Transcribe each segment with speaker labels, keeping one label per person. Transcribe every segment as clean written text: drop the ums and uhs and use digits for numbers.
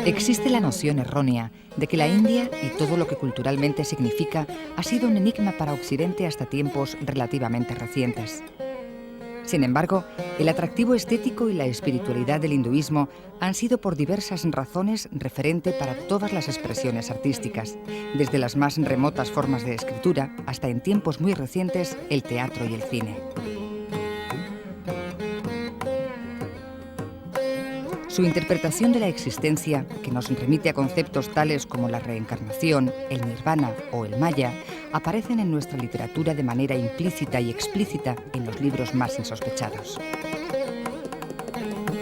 Speaker 1: Existe la noción errónea de que la India y todo lo que culturalmente significa ha sido un enigma para Occidente hasta tiempos relativamente recientes. Sin embargo, el atractivo estético y la espiritualidad del hinduismo han sido por diversas razones referente para todas las expresiones artísticas, desde las más remotas formas de escritura hasta en tiempos muy recientes el teatro y el cine. Su interpretación de la existencia, que nos remite a conceptos tales como la reencarnación, el nirvana o el maya, aparecen en nuestra literatura de manera implícita y explícita en los libros más insospechados.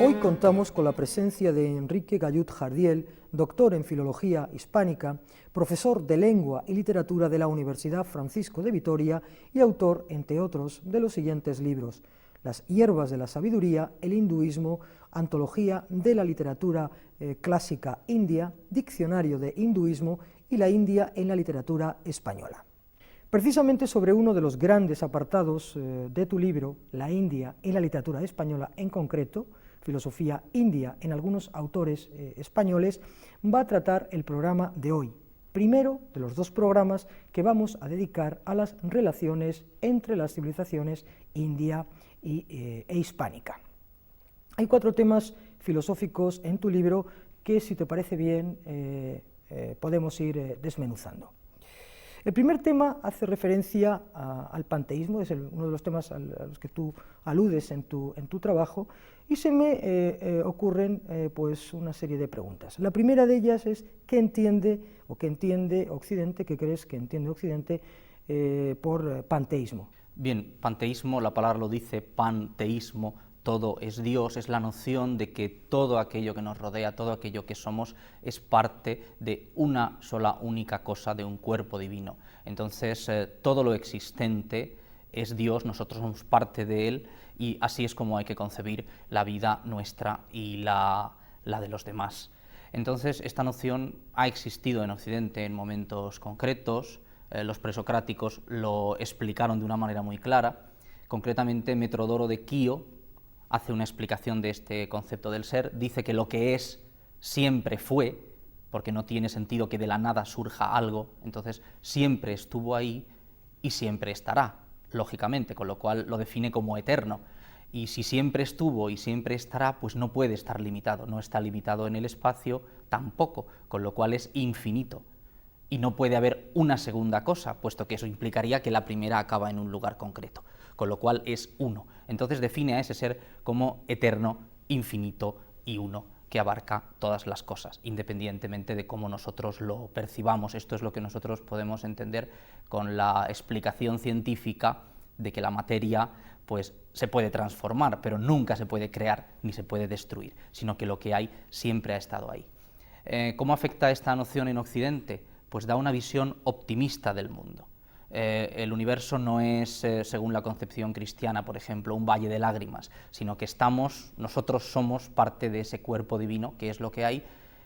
Speaker 2: Hoy contamos con la presencia de Enrique Gallud Jardiel, doctor en Filología Hispánica, profesor de Lengua y Literatura de la Universidad Francisco de Vitoria y autor, entre otros, de los siguientes libros: Las hierbas de la sabiduría, el hinduismo, Antología de la literatura clásica india, Diccionario de hinduismo y la India en la literatura española. Precisamente sobre uno de los grandes apartados de tu libro, la India en la literatura española en concreto, filosofía india en algunos autores españoles, va a tratar el programa de hoy, primero de los dos programas que vamos a dedicar a las relaciones entre las civilizaciones india e hispánica. Hay 4 temas filosóficos en tu libro que, si te parece bien, podemos ir desmenuzando. El primer tema hace referencia al panteísmo, es uno de los temas a los que tú aludes en tu trabajo, y se me ocurren pues una serie de preguntas. La primera de ellas es: ¿qué entiende Occidente, qué crees que entiende Occidente por panteísmo?
Speaker 3: Bien, panteísmo, la palabra lo dice, panteísmo, todo es Dios, es la noción de que todo aquello que nos rodea, todo aquello que somos, es parte de una sola única cosa, de un cuerpo divino. Entonces, todo lo existente es Dios, nosotros somos parte de Él, y así es como hay que concebir la vida nuestra y la de los demás. Entonces, esta noción ha existido en Occidente en momentos concretos. Los presocráticos lo explicaron de una manera muy clara. Concretamente, Metrodoro de Quío hace una explicación de este concepto del ser, dice que lo que es siempre fue, porque no tiene sentido que de la nada surja algo, entonces siempre estuvo ahí y siempre estará, lógicamente, con lo cual lo define como eterno. Y si siempre estuvo y siempre estará, pues no puede estar limitado, no está limitado en el espacio tampoco, con lo cual es infinito. Y no puede haber una segunda cosa, puesto que eso implicaría que la primera acaba en un lugar concreto, con lo cual es uno. Entonces define a ese ser como eterno, infinito y uno, que abarca todas las cosas, independientemente de cómo nosotros lo percibamos. Esto es lo que nosotros podemos entender con la explicación científica de que la materia pues, se puede transformar, pero nunca se puede crear ni se puede destruir, sino que lo que hay siempre ha estado ahí. ¿Cómo afecta esta noción en Occidente? Pues da una visión optimista del mundo. El universo no es, según la concepción cristiana, por ejemplo, un valle de lágrimas, sino que nosotros somos parte de ese cuerpo divino, que es lo que hay,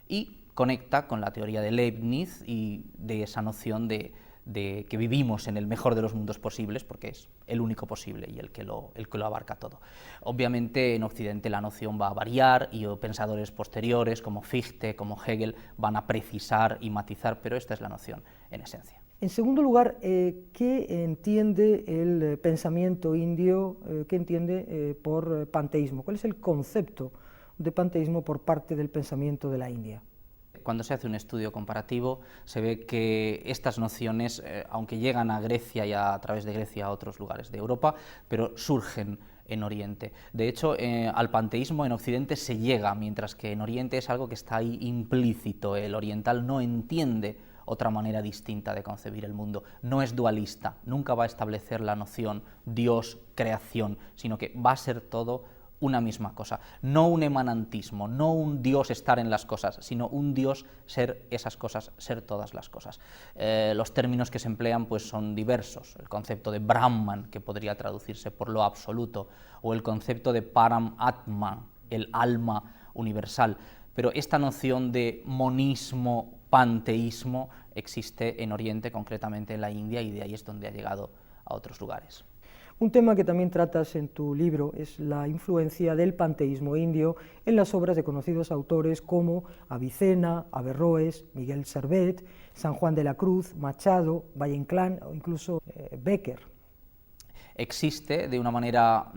Speaker 3: y conecta con la teoría de Leibniz y de esa noción de que vivimos en el mejor de los mundos posibles, porque es el único posible y el que lo abarca todo. Obviamente en Occidente la noción va a variar y pensadores posteriores como Fichte, como Hegel, van a precisar y matizar, pero esta es la noción en esencia.
Speaker 2: En segundo lugar, ¿qué entiende el pensamiento indio, qué entiende por panteísmo? ¿Cuál es el concepto de panteísmo por parte del pensamiento de la India?
Speaker 3: Cuando se hace un estudio comparativo se ve que estas nociones, aunque llegan a Grecia y a través de Grecia a otros lugares de Europa, pero surgen en Oriente. De hecho, al panteísmo en Occidente se llega, mientras que en Oriente es algo que está ahí implícito. El oriental no entiende otra manera distinta de concebir el mundo, no es dualista, nunca va a establecer la noción Dios, creación, sino que va a ser todo una misma cosa, no un emanantismo, no un Dios estar en las cosas, sino un Dios ser esas cosas, ser todas las cosas. Los términos que se emplean pues son diversos, el concepto de Brahman, que podría traducirse por lo absoluto, o el concepto de Param Atman, el alma universal, pero esta noción de monismo, panteísmo, existe en Oriente, concretamente en la India, y de ahí es donde ha llegado a otros lugares.
Speaker 2: Un tema que también tratas en tu libro es la influencia del panteísmo indio en las obras de conocidos autores como Avicena, Averroes, Miguel Servet, San Juan de la Cruz, Machado, Valle Inclán o incluso Becker.
Speaker 3: Existe de una manera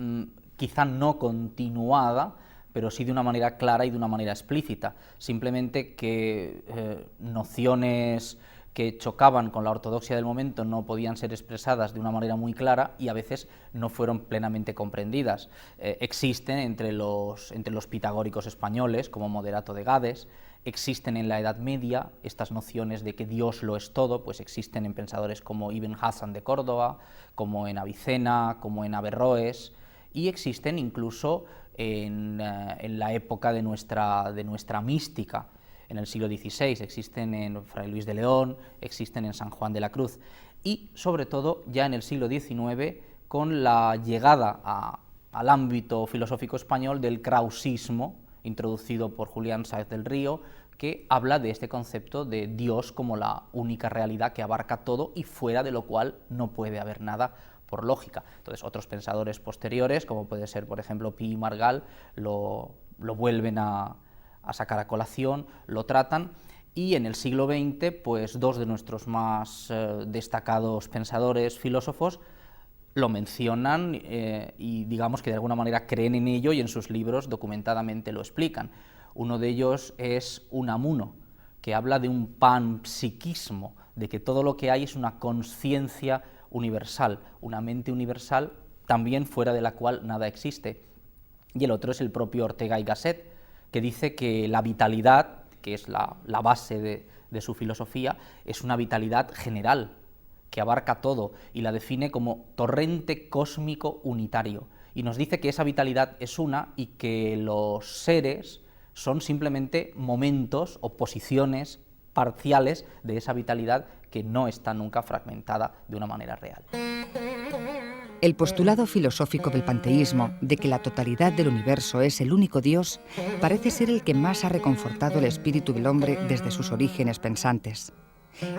Speaker 3: quizá no continuada, pero sí de una manera clara y de una manera explícita, simplemente que nociones que chocaban con la ortodoxia del momento no podían ser expresadas de una manera muy clara y a veces no fueron plenamente comprendidas. Existen entre los pitagóricos españoles, como Moderato de Gades, existen en la Edad Media estas nociones de que Dios lo es todo, pues existen en pensadores como Ibn Hasan de Córdoba, como en Avicena, como en Averroes, y existen incluso en la época de nuestra mística. En el siglo XVI, existen en Fray Luis de León, existen en San Juan de la Cruz, y sobre todo ya en el siglo XIX, con la llegada al ámbito filosófico español del krausismo, introducido por Julián Sáez del Río, que habla de este concepto de Dios como la única realidad que abarca todo y fuera de lo cual no puede haber nada por lógica. Entonces, otros pensadores posteriores, como puede ser, por ejemplo, Pi y Margall, lo vuelven a sacar a colación, lo tratan, y en el siglo XX, pues dos de nuestros más destacados pensadores, filósofos, lo mencionan y digamos que de alguna manera creen en ello y en sus libros documentadamente lo explican. Uno de ellos es Unamuno, que habla de un panpsiquismo, de que todo lo que hay es una conciencia universal, una mente universal también fuera de la cual nada existe. Y el otro es el propio Ortega y Gasset, que dice que la vitalidad, que es la base de su filosofía, es una vitalidad general, que abarca todo, y la define como torrente cósmico unitario. Y nos dice que esa vitalidad es una y que los seres son simplemente momentos o posiciones parciales de esa vitalidad que no está nunca fragmentada de una manera real.
Speaker 1: El postulado filosófico del panteísmo de que la totalidad del universo es el único Dios parece ser el que más ha reconfortado el espíritu del hombre desde sus orígenes pensantes.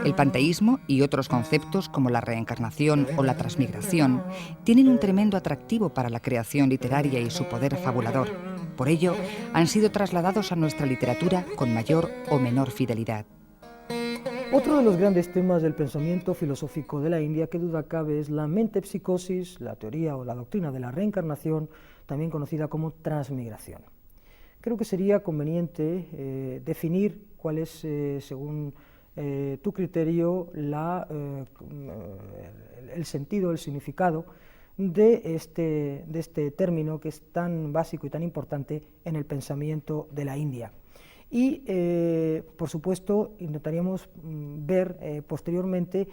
Speaker 1: El panteísmo y otros conceptos como la reencarnación o la transmigración tienen un tremendo atractivo para la creación literaria y su poder fabulador. Por ello, han sido trasladados a nuestra literatura con mayor o menor fidelidad.
Speaker 2: Otro de los grandes temas del pensamiento filosófico de la India, que duda cabe, es la metempsicosis, la teoría o la doctrina de la reencarnación, también conocida como transmigración. Creo que sería conveniente definir cuál es, según tu criterio, el sentido, el significado de este término que es tan básico y tan importante en el pensamiento de la India. Y, por supuesto, intentaríamos ver posteriormente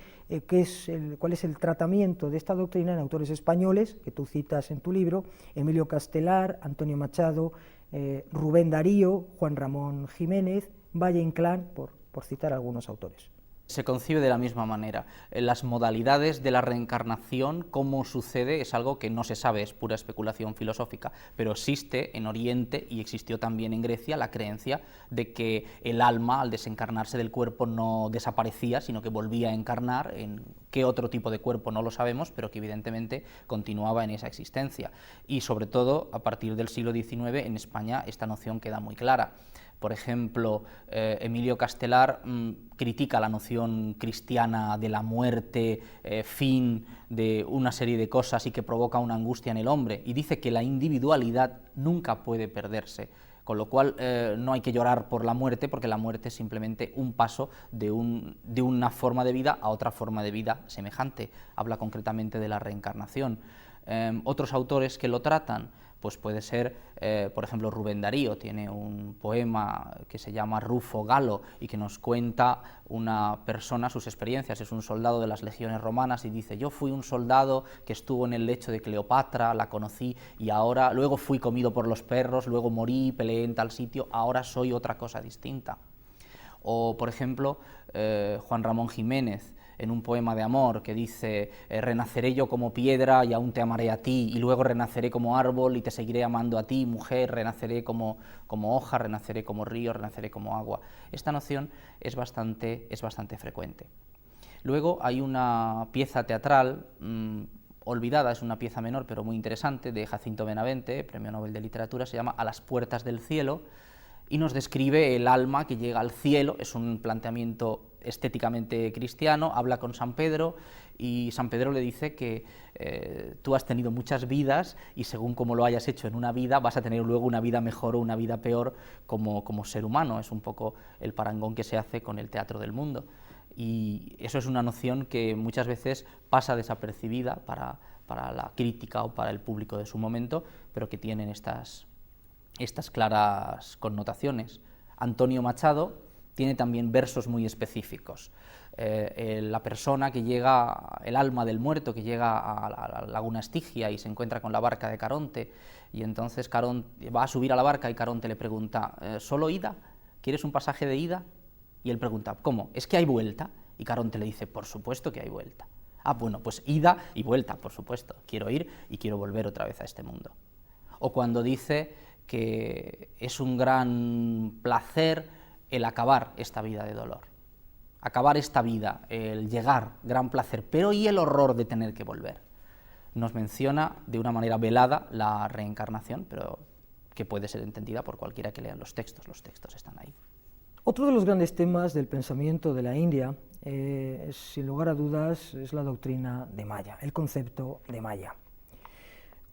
Speaker 2: cuál es el tratamiento de esta doctrina en autores españoles, que tú citas en tu libro, Emilio Castelar, Antonio Machado, Rubén Darío, Juan Ramón Jiménez, Valle Inclán, por citar algunos autores.
Speaker 3: Se concibe de la misma manera. Las modalidades de la reencarnación, cómo sucede, es algo que no se sabe, es pura especulación filosófica, pero existe en Oriente y existió también en Grecia la creencia de que el alma, al desencarnarse del cuerpo, no desaparecía, sino que volvía a encarnar en qué otro tipo de cuerpo no lo sabemos, pero que evidentemente continuaba en esa existencia. Y sobre todo, a partir del siglo XIX, en España esta noción queda muy clara. Por ejemplo, Emilio Castelar critica la noción cristiana de la muerte, fin de una serie de cosas y que provoca una angustia en el hombre, y dice que la individualidad nunca puede perderse, con lo cual no hay que llorar por la muerte, porque la muerte es simplemente un paso de una forma de vida a otra forma de vida semejante. Habla concretamente de la reencarnación. Otros autores que lo tratan, pues puede ser, por ejemplo, Rubén Darío, tiene un poema que se llama Rufo Galo y que nos cuenta una persona sus experiencias. Es un soldado de las legiones romanas y dice: yo fui un soldado que estuvo en el lecho de Cleopatra, la conocí y ahora, luego fui comido por los perros, luego morí, peleé en tal sitio, ahora soy otra cosa distinta. O, por ejemplo, Juan Ramón Jiménez, en un poema de amor que dice: renaceré yo como piedra y aún te amaré a ti, y luego renaceré como árbol y te seguiré amando a ti, mujer, renaceré como hoja, renaceré como río, renaceré como agua. Esta noción es bastante frecuente. Luego hay una pieza teatral olvidada, es una pieza menor pero muy interesante, de Jacinto Benavente, Premio Nobel de Literatura, se llama A las puertas del cielo, y nos describe el alma que llega al cielo. Es un planteamiento estéticamente cristiano, habla con San Pedro, y San Pedro le dice que tú has tenido muchas vidas y según cómo lo hayas hecho en una vida vas a tener luego una vida mejor o una vida peor como ser humano. Es un poco el parangón que se hace con el teatro del mundo, y eso es una noción que muchas veces pasa desapercibida para la crítica o para el público de su momento, pero que tienen estas claras connotaciones. Antonio Machado tiene también versos muy específicos. La persona que llega, el alma del muerto que llega a la laguna Estigia y se encuentra con la barca de Caronte, y entonces Caronte va a subir a la barca y Caronte le pregunta, ¿solo ida? ¿Quieres un pasaje de ida? Y él pregunta, ¿cómo? ¿Es que hay vuelta? Y Caronte le dice, por supuesto que hay vuelta. Ah, bueno, pues ida y vuelta, por supuesto. Quiero ir y quiero volver otra vez a este mundo. O cuando dice que es un gran placer el acabar esta vida de dolor. Acabar esta vida, el llegar, gran placer, pero ¿y el horror de tener que volver? Nos menciona de una manera velada la reencarnación, pero que puede ser entendida por cualquiera que lea los textos están ahí.
Speaker 2: Otro de los grandes temas del pensamiento de la India, sin lugar a dudas, es la doctrina de Maya, el concepto de Maya.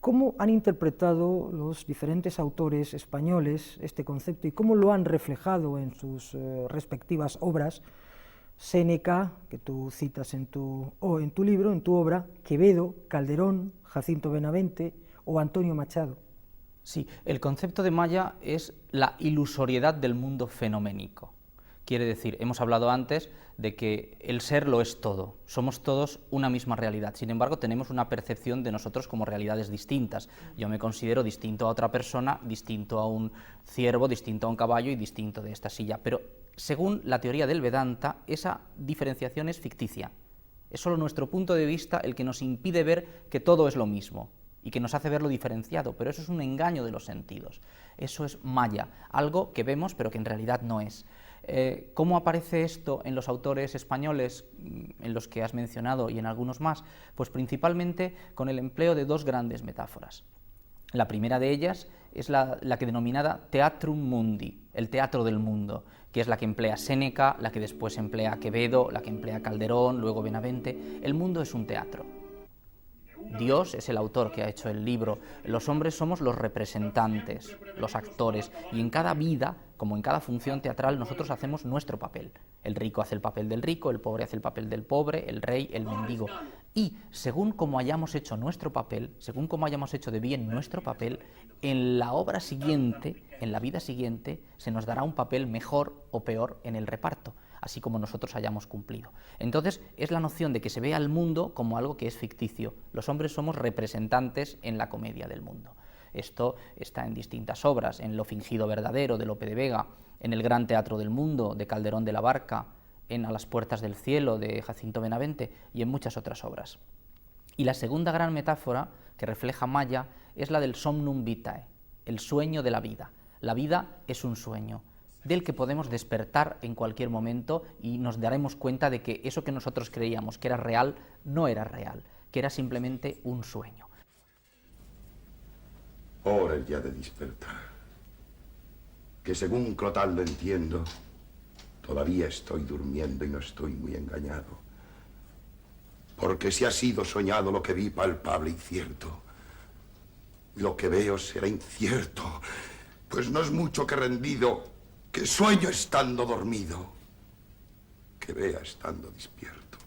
Speaker 2: ¿Cómo han interpretado los diferentes autores españoles este concepto y cómo lo han reflejado en sus respectivas obras? Séneca, que tú citas en tu libro, en tu obra, Quevedo, Calderón, Jacinto Benavente o Antonio Machado.
Speaker 3: Sí, el concepto de Maya es la ilusoriedad del mundo fenoménico. Quiere decir, hemos hablado antes de que el ser lo es todo, somos todos una misma realidad, sin embargo tenemos una percepción de nosotros como realidades distintas. Yo me considero distinto a otra persona, distinto a un ciervo, distinto a un caballo y distinto de esta silla, pero según la teoría del Vedanta, esa diferenciación es ficticia. Es solo nuestro punto de vista el que nos impide ver que todo es lo mismo y que nos hace verlo diferenciado, pero eso es un engaño de los sentidos. Eso es Maya, algo que vemos pero que en realidad no es. ¿Cómo aparece esto en los autores españoles, en los que has mencionado y en algunos más? Pues principalmente con el empleo de dos grandes metáforas. La primera de ellas es la que denominada Theatrum Mundi, el teatro del mundo, que es la que emplea Séneca, la que después emplea Quevedo, la que emplea Calderón, luego Benavente. El mundo es un teatro. Dios es el autor que ha hecho el libro, los hombres somos los representantes, los actores, y en cada vida, como en cada función teatral, nosotros hacemos nuestro papel. El rico hace el papel del rico, el pobre hace el papel del pobre, el rey, el mendigo. Y según como hayamos hecho nuestro papel, según como hayamos hecho de bien nuestro papel, en la obra siguiente, en la vida siguiente, se nos dará un papel mejor o peor en el reparto, así como nosotros hayamos cumplido. Entonces, es la noción de que se vea al mundo como algo que es ficticio. Los hombres somos representantes en la comedia del mundo. Esto está en distintas obras, en Lo fingido verdadero, de Lope de Vega, en El gran teatro del mundo, de Calderón de la Barca, en A las puertas del cielo, de Jacinto Benavente, y en muchas otras obras. Y la segunda gran metáfora que refleja Maya es la del somnum vitae, el sueño de la vida. La vida es un sueño del que podemos despertar en cualquier momento y nos daremos cuenta de que eso que nosotros creíamos que era real, no era real, que era simplemente un sueño.
Speaker 4: Hora el día de despertar, que según Clotal lo entiendo, todavía estoy durmiendo y no estoy muy engañado, porque si ha sido soñado lo que vi palpable y cierto, lo que veo será incierto, pues no es mucho que rendido, que sueño estando dormido, que vea estando despierto.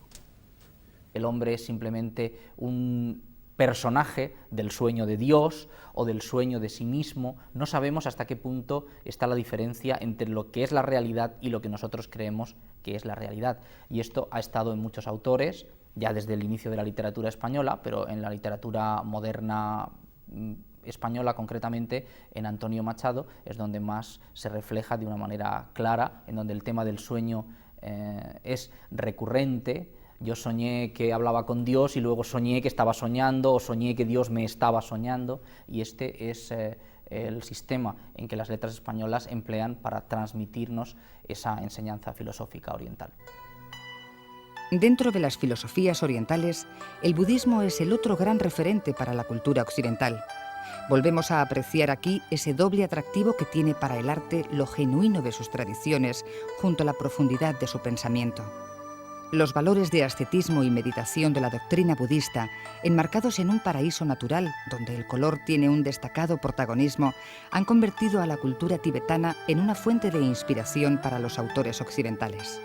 Speaker 3: El hombre es simplemente un personaje del sueño de Dios o del sueño de sí mismo. No sabemos hasta qué punto está la diferencia entre lo que es la realidad y lo que nosotros creemos que es la realidad. Y esto ha estado en muchos autores, ya desde el inicio de la literatura española, pero en la literatura moderna española, concretamente en Antonio Machado, es donde más se refleja de una manera clara, en donde el tema del sueño es recurrente. Yo soñé que hablaba con Dios y luego soñé que estaba soñando, o soñé que Dios me estaba soñando, y este es el sistema en que las letras españolas emplean para transmitirnos esa enseñanza filosófica oriental.
Speaker 1: Dentro de las filosofías orientales, el budismo es el otro gran referente para la cultura occidental. Volvemos a apreciar aquí ese doble atractivo que tiene para el arte lo genuino de sus tradiciones junto a la profundidad de su pensamiento. Los valores de ascetismo y meditación de la doctrina budista, enmarcados en un paraíso natural donde el color tiene un destacado protagonismo, han convertido a la cultura tibetana en una fuente de inspiración para los autores occidentales.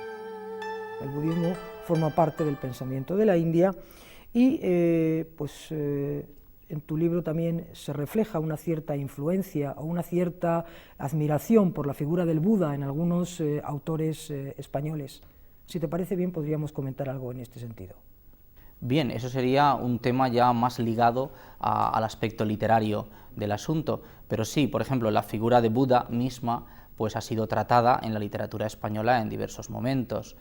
Speaker 2: El budismo forma parte del pensamiento de la India y en tu libro también se refleja una cierta influencia o una cierta admiración por la figura del Buda en algunos autores españoles. Si te parece bien, podríamos comentar algo en este sentido.
Speaker 3: Bien, eso sería un tema ya más ligado al aspecto literario del asunto, pero sí, por ejemplo, la figura de Buda misma pues ha sido tratada en la literatura española en diversos momentos.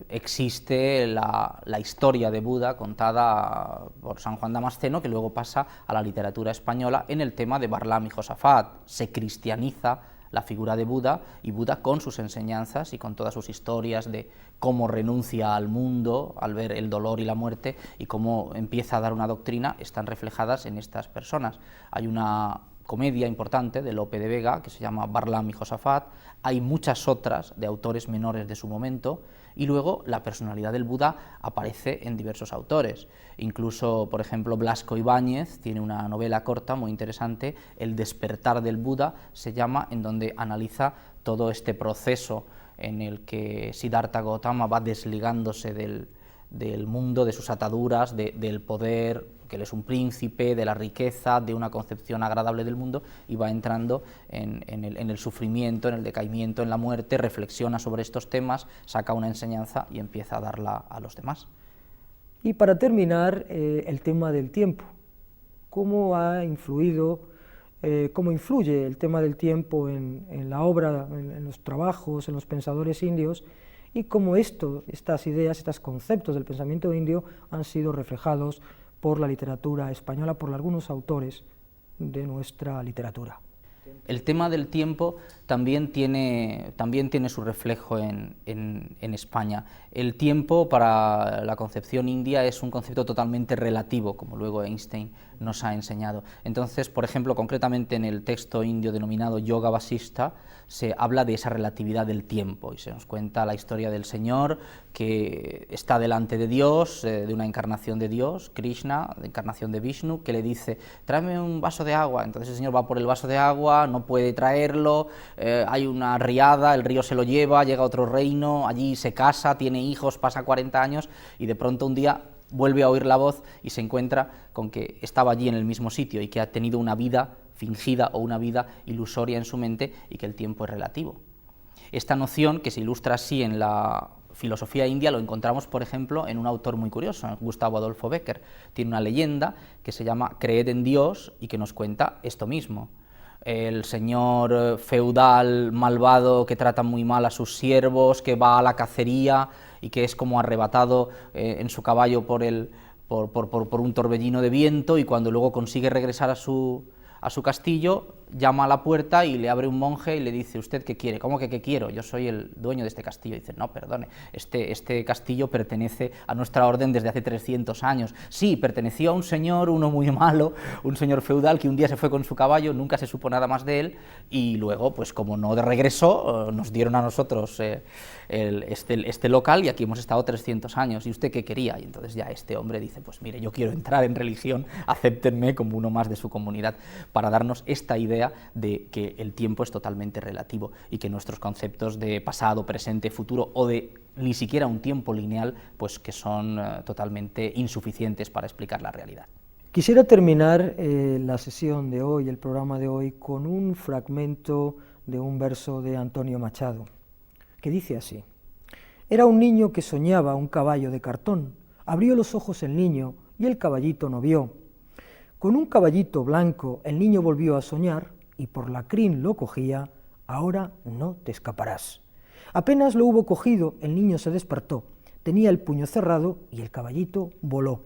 Speaker 3: Existe la historia de Buda contada por San Juan Damasceno, que luego pasa a la literatura española en el tema de Barlam y Josafat. Se cristianiza la figura de Buda, y Buda con sus enseñanzas y con todas sus historias de cómo renuncia al mundo al ver el dolor y la muerte y cómo empieza a dar una doctrina, están reflejadas en estas personas. Hay una comedia importante de Lope de Vega que se llama Barlam y Josafat, hay muchas otras de autores menores de su momento, y luego la personalidad del Buda aparece en diversos autores. Incluso, por ejemplo, Blasco Ibáñez tiene una novela corta muy interesante, El despertar del Buda se llama, en donde analiza todo este proceso en el que Siddhartha Gautama va desligándose del mundo, de sus ataduras, del poder, que él es un príncipe, de la riqueza, de una concepción agradable del mundo, y va entrando en el sufrimiento, en el decaimiento, en la muerte, reflexiona sobre estos temas, saca una enseñanza y empieza a darla a los demás.
Speaker 2: Y para terminar, el tema del tiempo. ¿Cómo ha influido, cómo influye el tema del tiempo en la obra, en los trabajos, en los pensadores indios, y cómo estas ideas, estos conceptos del pensamiento indio han sido reflejados por la literatura española, por algunos autores de nuestra literatura?
Speaker 3: El tema del tiempo también tiene su reflejo en España. El tiempo para la concepción india es un concepto totalmente relativo, como luego Einstein nos ha enseñado. Entonces, por ejemplo, concretamente en el texto indio denominado Yoga Vasista, se habla de esa relatividad del tiempo y se nos cuenta la historia del Señor que está delante de Dios, de una encarnación de Dios, Krishna, de encarnación de Vishnu, que le dice, tráeme un vaso de agua. Entonces el Señor va por el vaso de agua, no puede traerlo, hay una riada, el río se lo lleva, llega a otro reino, allí se casa, tiene hijos, pasa 40 años y de pronto un día vuelve a oír la voz y se encuentra con que estaba allí en el mismo sitio y que ha tenido una vida fingida o una vida ilusoria en su mente y que el tiempo es relativo. Esta noción, que se ilustra así en la filosofía india, lo encontramos, por ejemplo, en un autor muy curioso, Gustavo Adolfo Bécquer. Tiene una leyenda que se llama Creed en Dios y que nos cuenta esto mismo. El señor feudal malvado que trata muy mal a sus siervos, que va a la cacería y que es como arrebatado en su caballo por un torbellino de viento, y cuando luego consigue regresar a su castillo, llama a la puerta y le abre un monje y le dice, ¿usted qué quiere? ¿Cómo que qué quiero? Yo soy el dueño de este castillo. Y dice, no, perdone, este castillo pertenece a nuestra orden desde hace 300 años. Sí, pertenecía a un señor, uno muy malo, un señor feudal que un día se fue con su caballo, nunca se supo nada más de él, y luego, pues como no regresó, nos dieron a nosotros este local y aquí hemos estado 300 años. ¿Y usted qué quería? Y entonces ya este hombre dice, pues mire, yo quiero entrar en religión, acéptenme como uno más de su comunidad, para darnos esta idea de que el tiempo es totalmente relativo y que nuestros conceptos de pasado, presente, futuro o de ni siquiera un tiempo lineal, pues que son totalmente insuficientes para explicar la realidad.
Speaker 2: Quisiera terminar la sesión de hoy, el programa de hoy, con un fragmento de un verso de Antonio Machado, que dice así: Era un niño que soñaba un caballo de cartón, abrió los ojos el niño y el caballito no vio. Con un caballito blanco el niño volvió a soñar y por la crin lo cogía, ahora no te escaparás. Apenas lo hubo cogido, el niño se despertó, tenía el puño cerrado y el caballito voló.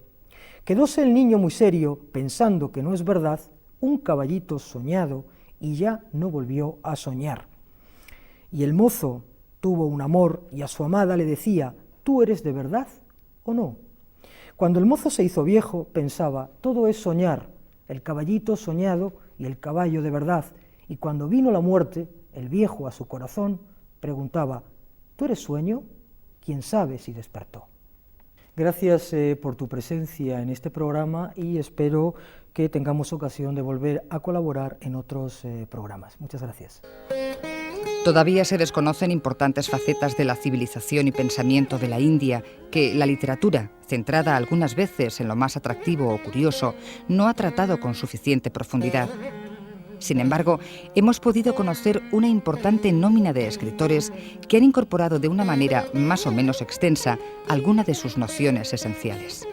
Speaker 2: Quedóse el niño muy serio, pensando que no es verdad, un caballito soñado y ya no volvió a soñar. Y el mozo tuvo un amor y a su amada le decía, ¿tú eres de verdad o no? Cuando el mozo se hizo viejo, pensaba, todo es soñar, el caballito soñado y el caballo de verdad, y cuando vino la muerte, el viejo a su corazón preguntaba, ¿tú eres sueño? ¿Quién sabe si despertó? Gracias por tu presencia en este programa y espero que tengamos ocasión de volver a colaborar en otros programas. Muchas gracias.
Speaker 1: Todavía se desconocen importantes facetas de la civilización y pensamiento de la India que la literatura, centrada algunas veces en lo más atractivo o curioso, no ha tratado con suficiente profundidad. Sin embargo, hemos podido conocer una importante nómina de escritores que han incorporado de una manera más o menos extensa alguna de sus nociones esenciales.